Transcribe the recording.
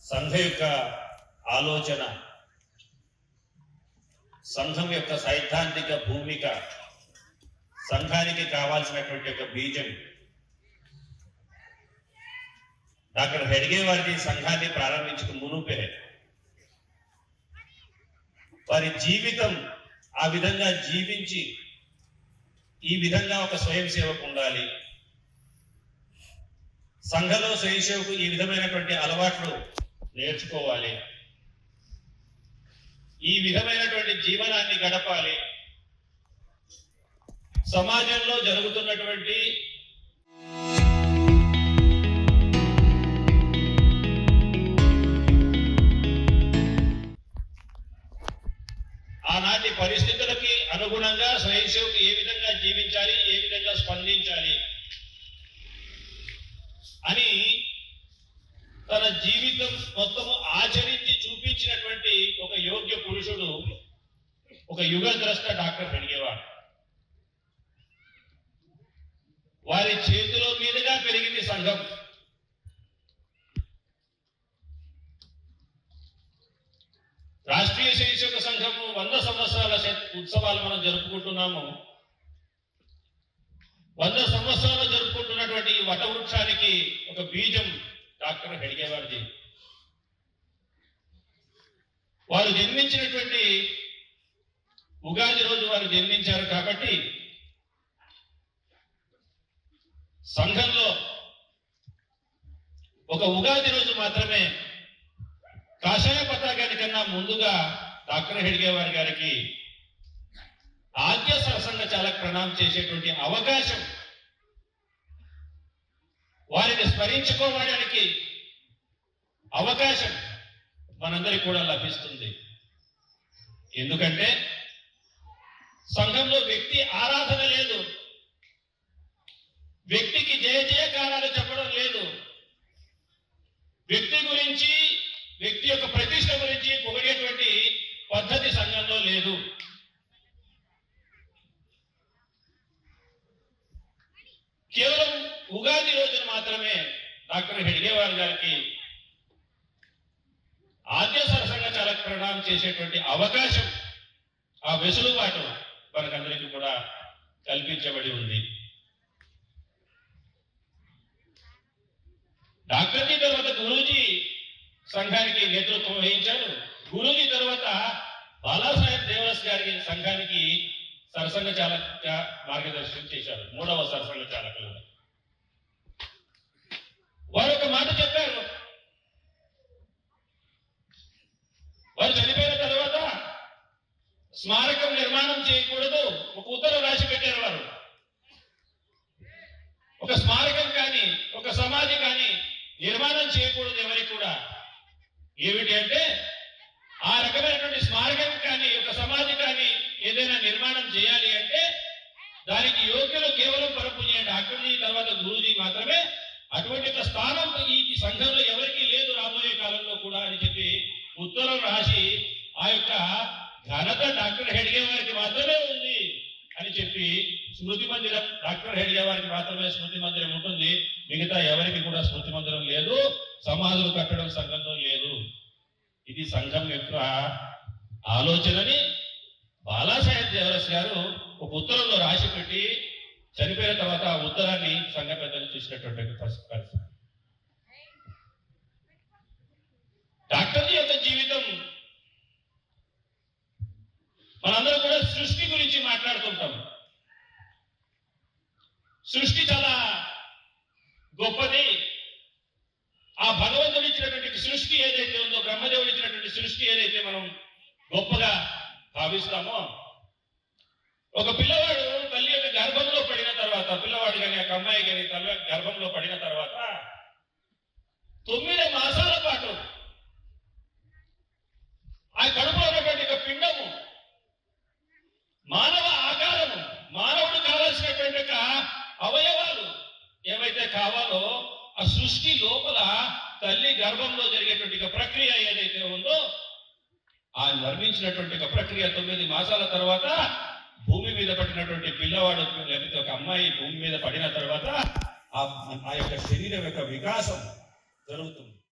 సంఘ యొక్క ఆలోచన, సంఘం యొక్క సైద్ధాంతిక భూమిక, సంఘానికి కావాల్సినటువంటి ఒక బీజం డాక్టర్ హెడ్గే వారి సంఘాన్ని ప్రారంభించుకు మునుపే వారి జీవితం ఆ విధంగా జీవించి ఈ విధంగా ఒక స్వయం సేవకు ఉండాలి, సంఘంలో స్వయం సేవకు ఈ విధమైనటువంటి అలవాట్లు నేర్చుకోవాలి, ఈ విధమైనటువంటి జీవనాన్ని గడపాలి, సమాజంలో జరుగుతున్నటువంటి ఆనాటి పరిస్థితులకి అనుగుణంగా స్వయం సేవకు ఏ విధంగా జీవించాలి, ఏ విధంగా స్పందించాలి అని తన జీవితం మొత్తము ఆచరించి చూపించినటువంటి ఒక యోగ్య పురుషుడు, ఒక యుగద్రష్ట డాక్టర్ హెడ్గేవార్. వారి చేతిలో మీదుగా పెరిగింది సంఘం. రాష్ట్రీయ స్వయం సంఘము 100 సంవత్సరాల ఉత్సవాలు మనం జరుపుకుంటున్నాము. 100 సంవత్సరాలు జరుపుకుంటున్నటువంటి ఈ వటవృక్షానికి ఒక బీజం డాక్టర్ హెడ్గే వారిది. వారు జన్మించినటువంటి ఉగాది రోజు వారు జన్మించారు కాబట్టి సంఘంలో ఒక ఉగాది రోజు మాత్రమే కాషాయ పతాకానికన్నా ముందుగా డాక్టర్ హెడ్గే వారి గారికి ఆద్య సరసంగ చాలక ప్రణామం చేసేటువంటి అవకాశం, వారిని స్మరించుకోవడానికి అవకాశం మనందరికీ కూడా లభిస్తుంది. ఎందుకంటే సంఘంలో వ్యక్తి ఆరాధన లేదు, వ్యక్తికి జయ జయకారాలు చెప్పడం లేదు, వ్యక్తి గురించి, వ్యక్తి యొక్క ప్రతిష్ట గురించి పొగిడేటువంటి పద్ధతి సంఘంలో లేదు. కేవలం ఉగాది రోజున మాత్రమే డాక్టర్ హెడ్గే వారి గారికి ఆద్య సరసంగ చాలక ప్రణామం చేసేటువంటి అవకాశం, ఆ వెసులుబాటు మనకందరికీ కూడా కల్పించబడి ఉంది. డాక్టర్జీ తర్వాత గురూజీ సంఘానికి నేతృత్వం వహించారు. గురూజీ తర్వాత బాలాసాహెబ్ దేవరస్ గారి సంఘానికి సరసంగ చాలక మార్గదర్శనం చేశారు, 3వ సరసంగ చాలకులు. వారు ఒక మాట చెప్పారు, వారు చనిపోయిన తర్వాత స్మారకం నిర్మాణం చేయకూడదు, ఒక ఉత్తరం రాసి పెట్టారు. వారు ఒక స్మారకం కానీ ఒక సమాధి కానీ నిర్మాణం చేయకూడదు ఎవరికి కూడా. ఏమిటి అంటే ఆ రకమైనటువంటి స్మారకం కానీ ఒక సమాధి కానీ ఏదైనా నిర్మాణం చేయాలి అంటే దానికి యోగ్యులు కేవలం పరపూజ్య డాక్టర్జీ తర్వాత గురూజీ మాత్రమే. అటువంటి ఒక స్థానం ఈ సంఘంలో ఎవరికి లేదు రాబోయే కాలంలో కూడా అని చెప్పి ఉత్తరం రాసి ఆ యొక్క ఘనత డాక్టర్ హెడ్గే వారికి మాత్రమే ఉంది అని చెప్పి స్మృతి మందిరం, డాక్టర్ హెడ్గే వారికి మాత్రమే స్మృతి మందిరం ఉంటుంది, మిగతా ఎవరికి కూడా స్మృతి మందిరం లేదు, సమాధులు కట్టడం సంఘంలో లేదు. ఇది సంఘం యొక్క ఆలోచనని బాలాసాహెబ్ దేవరస్ గారు ఒక ఉత్తరంలో రాసి పెట్టి చనిపోయిన తర్వాత ఆ ఉత్తరాన్ని సంఘ పెద్దలు చూసినటువంటి పరిస్థితి. డాక్టర్జీ యొక్క జీవితం, మనందరం కూడా సృష్టి గురించి మాట్లాడుతుంటాం. సృష్టి చాలా గొప్పది. ఆ భగవంతుడు ఇచ్చినటువంటి సృష్టి ఏదైతే ఉందో, బ్రహ్మదేవుడు ఇచ్చినటువంటి సృష్టి ఏదైతే మనం గొప్పగా భావిస్తామో, ఒక పిల్లవాడు తల్లి యొక్క గర్భంలో పడిన తర్వాత, పిల్లవాడు కానీ ఒక అమ్మాయి కానీ తల్లి గర్భంలో పడిన తర్వాత 9 మాసాల పాటు ఆ కడుపులో ఉన్నటువంటి ఒక పిండము, మానవ ఆకారము, మానవుడు కావాల్సినటువంటి ఒక అవయవాలు ఏవైతే కావాలో ఆ సృష్టి లోపల తల్లి గర్భంలో జరిగేటువంటి ఒక ప్రక్రియ ఏదైతే ఉందో, ఆ నిర్మించినటువంటి ఒక ప్రక్రియ 9 మాసాల తర్వాత భూమి మీద పడినటువంటి పిల్లవాడు లేకపోతే ఒక అమ్మాయి భూమి మీద పడిన తర్వాత ఆ యొక్క శరీరం యొక్క వికాసం జరుగుతుంది.